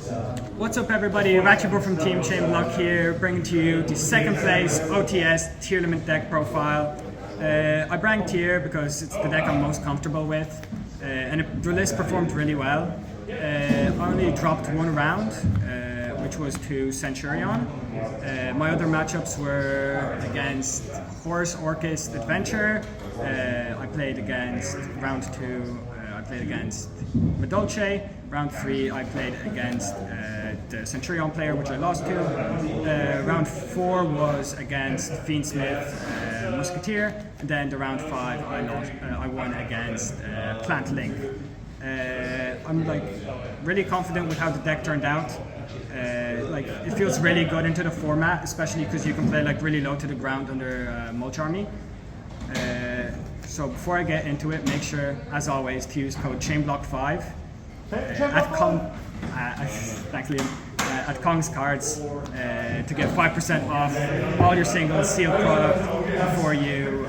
What's up everybody, YuGiOh from Team ChainBlock here, bringing to you the second place OTS Tearlaments deck profile. I bring Tier because it's the deck I'm most comfortable with, and the list performed really well. I only dropped one round, which was to Centurion. My other matchups were against Horse Orchis Adventure. I played against round 2, I played against Medolce. Round 3 I played against the Centurion player, which I lost to. Round 4 was against Fiendsmith Musketeer, and then the round 5 I won against Plant Link. I'm like really confident with how the deck turned out. Like it feels really good into the format, especially because you can play like really low to the ground under Mulch Army. So before I get into it, make sure, as always, to use code ChainBlock5 at Kong's Cards to get 5% off all your single sealed product before you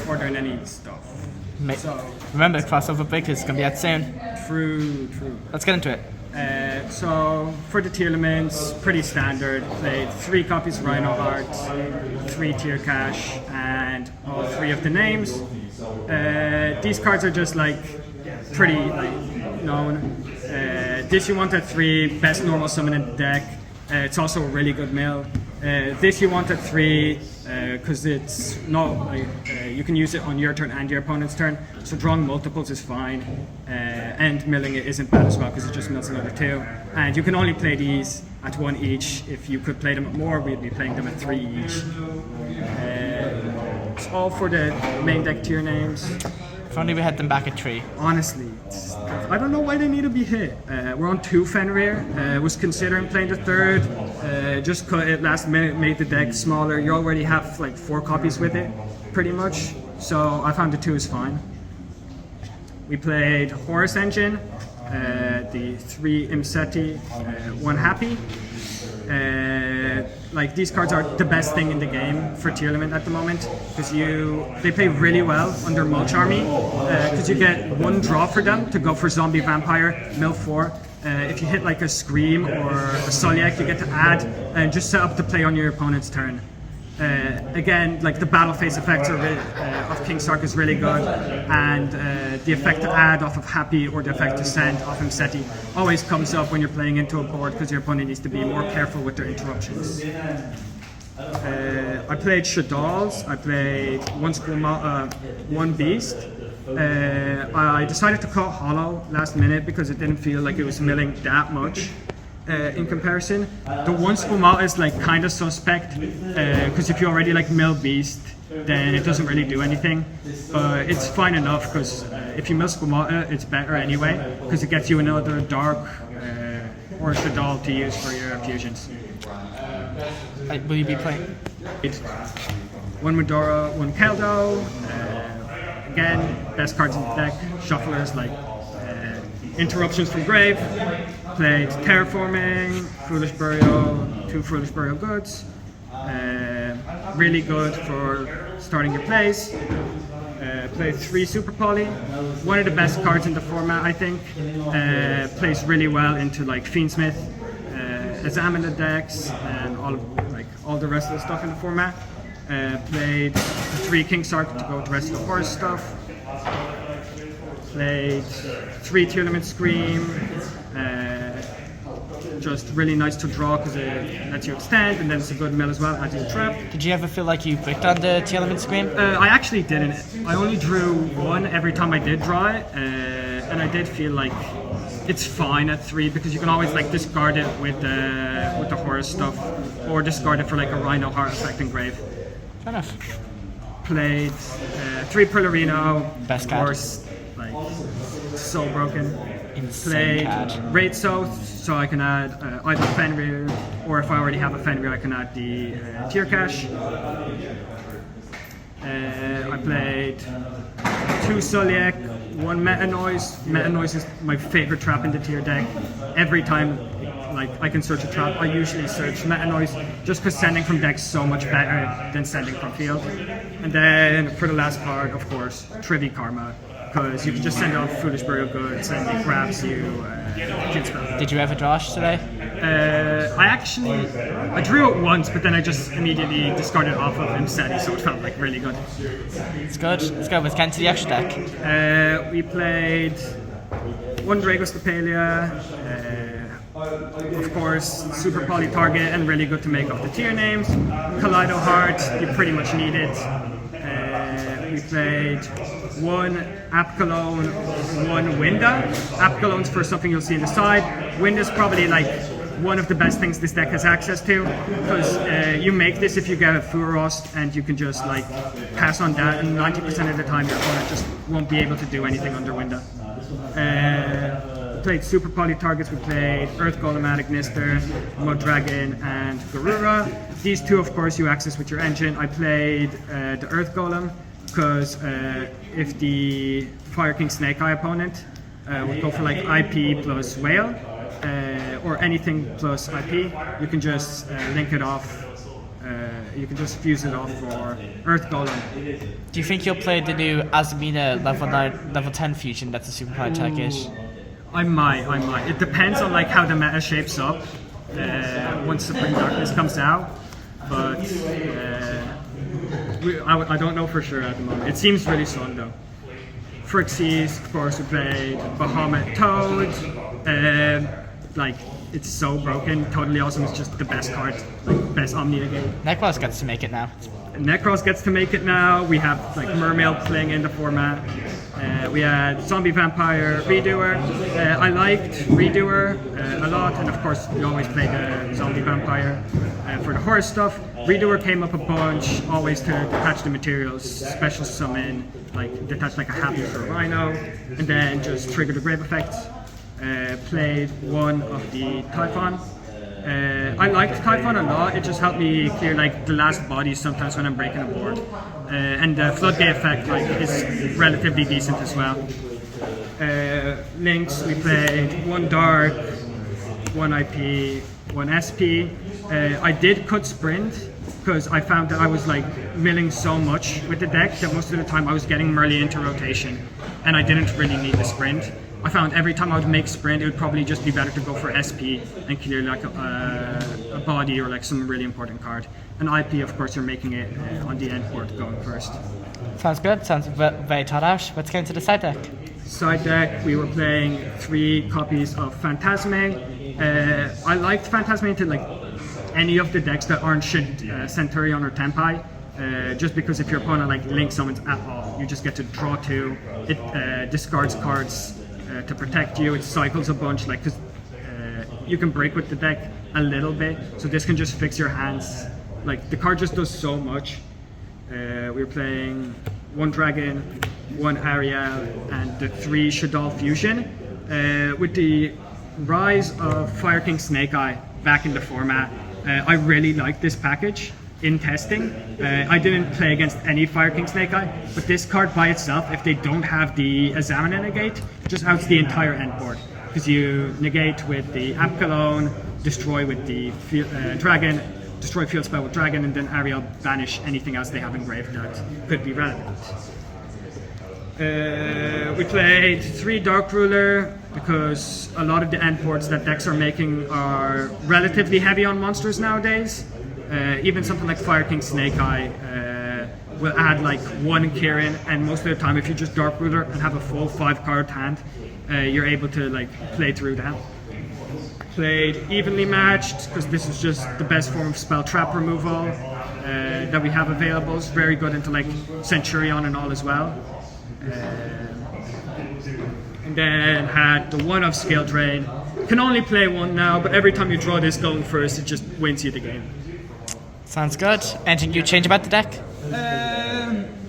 ordering any stuff. Remember, crossover break is going to be out soon. True. Let's get into it. So for the Tearlaments, pretty standard. Played 3 copies of Rhino Heart, 3 Tier Cash, and all 3 of the names. These cards are just like pretty known. This you want at 3, best normal summon in the deck. It's also a really good mill. This you want at 3 because it's not you can use it on your turn and your opponent's turn. So drawing multiples is fine, and milling it isn't bad as well because it just mills another 2. And you can only play these at 1 each. If you could play them at more, we'd be playing them at 3 each. It's all for the main deck tier names. If only we had them back at 3. Honestly, I don't know why they need to be hit. We're on 2 Fenrir. Was considering playing the 3rd. Just cut it last minute, made the deck smaller. You already have like 4 copies with it, pretty much. So I found the 2 is fine. We played Horus Engine, the 3 Imseti, 1 Happy. Like these cards are the best thing in the game for Tearlaments at the moment because they play really well under Mulch Army because you get 1 draw for them to go for Zombie Vampire, mill 4. If you hit like a Scream or a Soliak, you get to add and just set up the play on your opponent's turn. Again, like the battle phase effects of King Sark is really good, and the effect to add off of Happy or the effect to send off Imseti always comes up when you're playing into a board because your opponent needs to be more careful with their interruptions. I played Shaddolls, I played 1 Beast. I decided to cut Hollow last minute because it didn't feel like it was milling that much. In comparison, the 1 Squamata is like kind of suspect because if you already like mill Beast, then it doesn't really do anything. But it's fine enough because if you mill Squamata, it's better anyway because it gets you another Dark or Shaddol to use for your fusions. Will you be playing? 1 Medora, 1 Keldo. Again, best cards in the deck. Shufflers like Interruptions from Grave. Played Terraforming, Foolish Burial, 2 Foolish Burial Goods. Really good for starting your plays. Played 3 Super Poly. One of the best cards in the format, I think. Plays really well into like Fiendsmith, Examine decks, and all the rest of the stuff in the format. Played 3 King Sark to go with the rest of the horse stuff. Played 3 Tearlaments Scream. Just really nice to draw because it lets you extend, and then it's a good mill as well, anti-trap. Did you ever feel like you bricked on the Tearlaments Scream? I actually didn't. I only drew 1 every time I did draw it, and I did feel like it's fine at 3 because you can always like discard it with the horror stuff, or discard it for like a Rhino Heart effect Grave. Fair enough. Played 3 Perlerino. Best of card. course, like so broken. Insane Played card. Raid South, so I can add either Fenrir, or if I already have a Fenrir, I can add the Tier Cash. I played 2 Soliak, 1 Meta Noise. Meta Noise is my favorite trap in the tier deck. Every time like I can search a trap, I usually search Meta Noise just because sending from deck's so much better than sending from field. And then for the last card, of course, Trivi Karma. because you can just send off Foolish Burial Goods and it grabs you kill spell. Did you ever drash today? I drew it once, but then I just immediately discarded off of Imseti, so it felt like really good. It's good. Let's go with Ken to the extra deck. We played one Dragos Papalia, of course, super poly target and really good to make off the tier names. Kaleido Heart, you pretty much need it. We played one App Cologne, one Winda. App Cologne's for something you'll see in the side. Winda's probably like one of the best things this deck has access to, because you make this if you get a Furost and you can just like pass on that, and 90% of the time your opponent just won't be able to do anything under Winda. We played super poly targets. We played Earth Golem, Agnister, Mud Dragon, and Garura. These two, of course, you access with your engine. I played the Earth Golem because if the Fire King Snake Eye opponent would go for like IP plus Whale, or anything plus IP, you can just link it off. You can just fuse it off for Earth Golem. Do you think you'll play the new Azumina level 10 fusion that's a super high tech-ish? I might. It depends on like how the meta shapes up once Supreme Darkness comes out, but I don't know for sure at the moment. It seems really fun though. Frixies, of course, we played Bahamut Toad. Like, it's so broken. Totally Awesome is just the best card, like best Omni in the game. Necros gets to make it now. Necros gets to make it now. We have like Mermail playing in the format. We had Zombie Vampire Redoer. I liked Redoer a lot, and of course we always play the Zombie Vampire for the horror stuff. Redoer came up a bunch, always to detach the materials, special summon, like detach like a Habit or a Rhino, and then just trigger the Grave effects. Played one of the Typhon. I liked Typhon a lot. It just helped me clear like the last bodies sometimes when I'm breaking a board, and the Floodgate effect like is relatively decent as well. Links, we played one Dark, one IP, one SP. I did cut Sprint because I found that I was like milling so much with the deck that most of the time I was getting Merly into rotation, and I didn't really need the Sprint. I found every time I would make Sprint, it would probably just be better to go for SP and clear like a body or like some really important card. And IP, of course, you're making it on the end board going first. Sounds good. Sounds very thought out. Let's get into the side deck. Side deck, we were playing 3 copies of Phantasme. I liked Phantasme to like any of the decks that aren't Centurion or Tempai. Just because if your opponent like link summons at all, you just get to draw 2. It discards cards to protect you. It cycles a bunch, like because you can break with the deck a little bit, so this can just fix your hands. Like the card just does so much. We were playing one Dragon, one Ariel, and the 3 Shadal Fusion. With the rise of Fire King Snake Eye back in the format, I really like this package. In testing, I didn't play against any Fire King Snake Eye, but this card by itself, if they don't have the Examiner negate, just outs the entire end board. Because you negate with the App Cologne, destroy with the Dragon, destroy field spell with Dragon, and then Ariel banish anything else they have engraved that could be relevant. We played 3 Dark Ruler because a lot of the end boards that decks are making are relatively heavy on monsters nowadays. Even something like Fire King Snake Eye will add like 1 Kirin, and most of the time if you just Dark Ruler and have a full 5 card hand, you're able to like play through that. Played Evenly Matched because this is just the best form of spell trap removal that we have available. It's very good into like Centurion and all as well. And then had the 1 of Scale Drain. Can only play 1 now, but every time you draw this going first, it just wins you the game. Sounds good. Anything you change about the deck?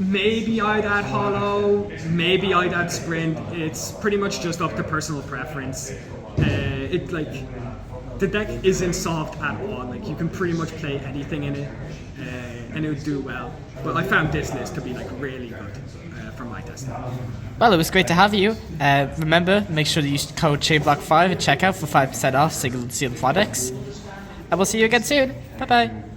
Maybe I'd add Hollow, maybe I'd add Sprint. It's pretty much just up to personal preference. It like the deck isn't soft at all. Like you can pretty much play anything in it, and it would do well. But I found this list to be like really good from my testing. Well, it was great to have you. Remember, make sure to use code ChainBlock5 at checkout for 5% off single and sealed products. And we'll see you again soon. Bye bye.